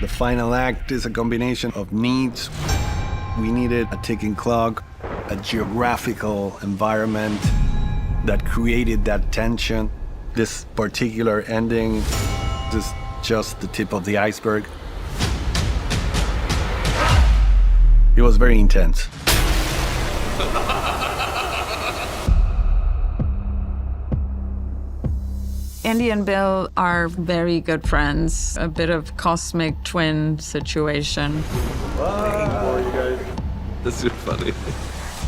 The final act is a combination of needs. We needed a ticking clock, a geographical environment that created that tension. This particular ending is just the tip of the iceberg. It was very intense. Andy and Bill are very good friends, a bit of cosmic twin situation. That's super funny.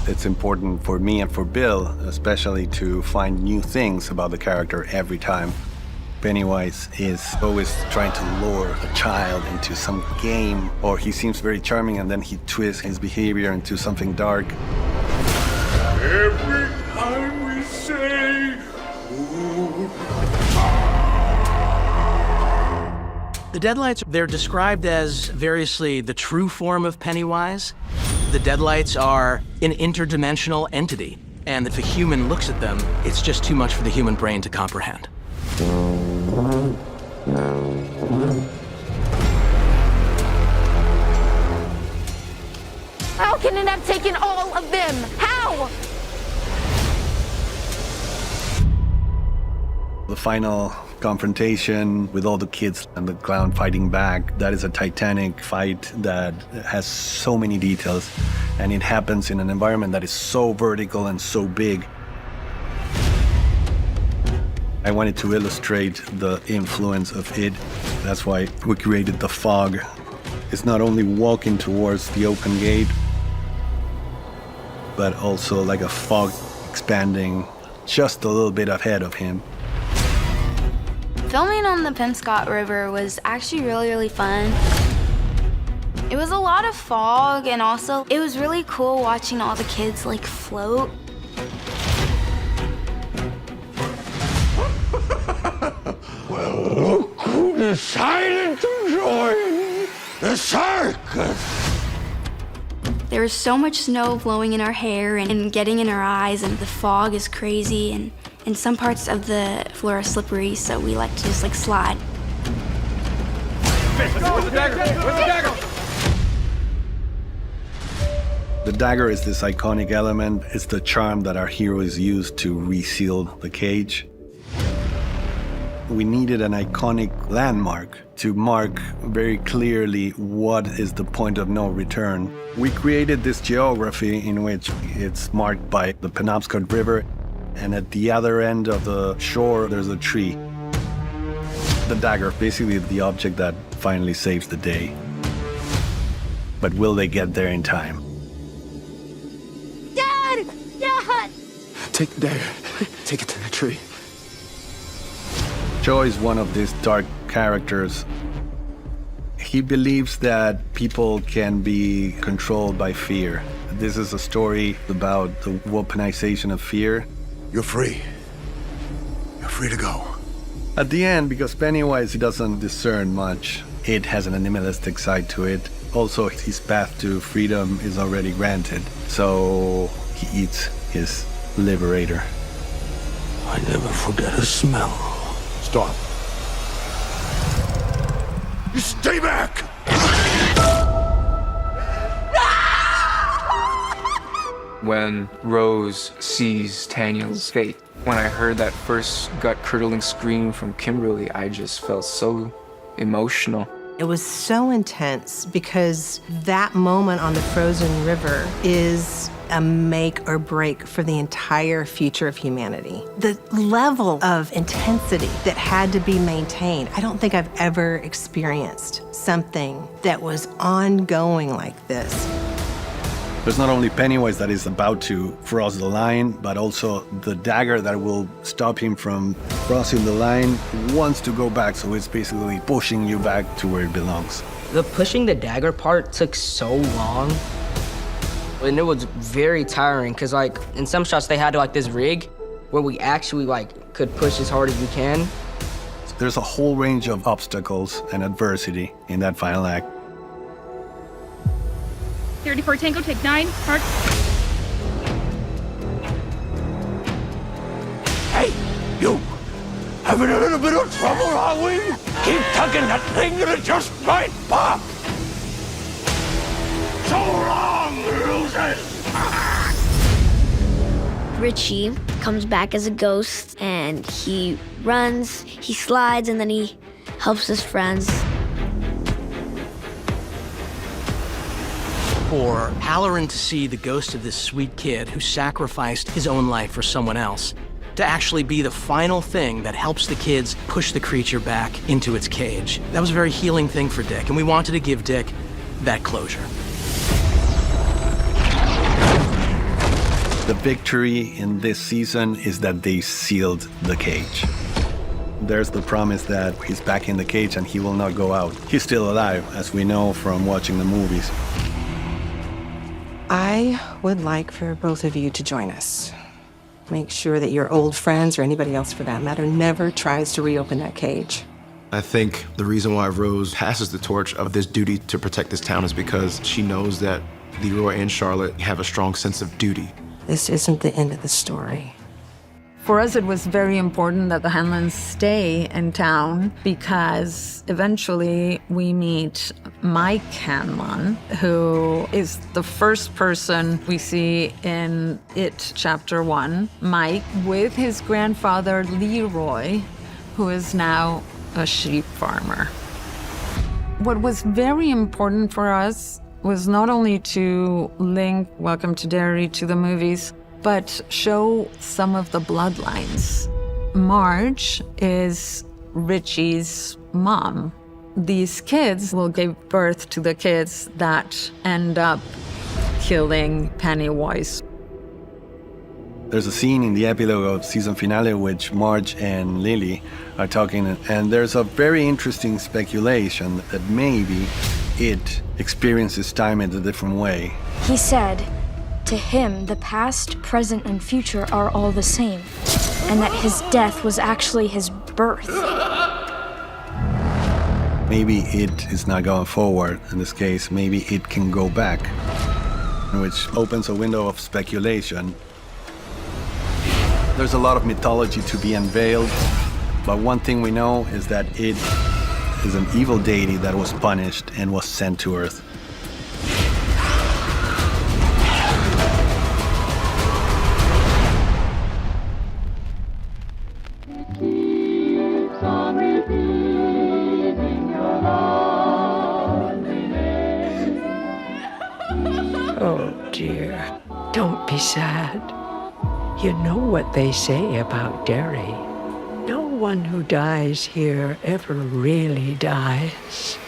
It's important for me and for Bill, especially, to find new things about the character every time. Pennywise is always trying to lure a child into some game, or he seems very charming and then he twists his behavior into something dark. Every time we say, ooh. The Deadlights, they're described as variously the true form of Pennywise. The Deadlights are an interdimensional entity, and if a human looks at them, it's just too much for the human brain to comprehend. How can it have taken all of them? How? The final confrontation with all the kids and the clown fighting back, that is a titanic fight that has so many details, and it happens in an environment that is so vertical and so big. I wanted to illustrate the influence of it. That's why we created the fog. It's not only walking towards the open gate, but also like a fog expanding just a little bit ahead of him. Filming on the Penobscot River was actually really fun. It was a lot of fog, and also it was really cool watching all the kids like float. Well, look who decided to join the circus. There was so much snow blowing in our hair and getting in our eyes, and the fog is crazy, and some parts of the floor are slippery, so we like to just like slide. Where's the dagger? Where's the dagger? The dagger is this iconic element. It's the charm that our heroes used to reseal the cage. We needed an iconic landmark to mark very clearly what is the point of no return. We created this geography in which it's marked by the Penobscot River, and at the other end of the shore, there's a tree. The dagger, basically the object that finally saves the day. But will they get there in time? Dad! Dad! Take the dagger. Take it to the tree. Joe is one of these dark characters. He believes that people can be controlled by fear. This is a story about the weaponization of fear. You're free. You're free to go. At the end, because Pennywise, he doesn't discern much, it has an animalistic side to it. Also, his path to freedom is already granted, so he eats his liberator. I never forget a smell. Stop. You stay back! When Rose sees Daniel's fate, when I heard that first gut-curdling scream from Kimberly, I just felt so emotional. It was so intense because that moment on the frozen river is a make or break for the entire future of humanity. The level of intensity that had to be maintained, I don't think I've ever experienced something that was ongoing like this. There's not only Pennywise that is about to cross the line, but also the dagger that will stop him from crossing the line wants to go back, so it's basically pushing you back to where it belongs. The pushing the dagger part took so long, and it was very tiring, because like in some shots they had like this rig where we actually like could push as hard as we can. There's a whole range of obstacles and adversity in that final act. 34 Tango, take 9, mark. Hey, you! Having a little bit of trouble, are we? Keep tugging that thing and it just might pop. So long, losers! Richie comes back as a ghost, and he runs, he slides, and then he helps his friends. For Halloran to see the ghost of this sweet kid who sacrificed his own life for someone else, to actually be the final thing that helps the kids push the creature back into its cage. That was a very healing thing for Dick, and we wanted to give Dick that closure. The victory in this season is that they sealed the cage. There's the promise that he's back in the cage and he will not go out. He's still alive, as we know from watching the movies. I would like for both of you to join us. Make sure that your old friends, or anybody else for that matter, never tries to reopen that cage. I think the reason why Rose passes the torch of this duty to protect this town is because she knows that Leroy and Charlotte have a strong sense of duty. This isn't the end of the story. For us, it was very important that the Hanlons stay in town because eventually we meet Mike Hanlon, who is the first person we see in It Chapter 1. Mike with his grandfather, Leroy, who is now a sheep farmer. What was very important for us was not only to link Welcome to Derry to the movies, but show some of the bloodlines. Marge is Richie's mom. These kids will give birth to the kids that end up killing Pennywise. There's a scene in the epilogue of season finale which Marge and Lily are talking, and there's a very interesting speculation that maybe it experiences time in a different way. He said, to him, the past, present, and future are all the same, and that his death was actually his birth. Maybe it is not going forward. In this case, maybe it can go back, which opens a window of speculation. There's a lot of mythology to be unveiled, but one thing we know is that it is an evil deity that was punished and was sent to Earth. Oh dear, don't be sad. You know what they say about Derry. No one who dies here ever really dies.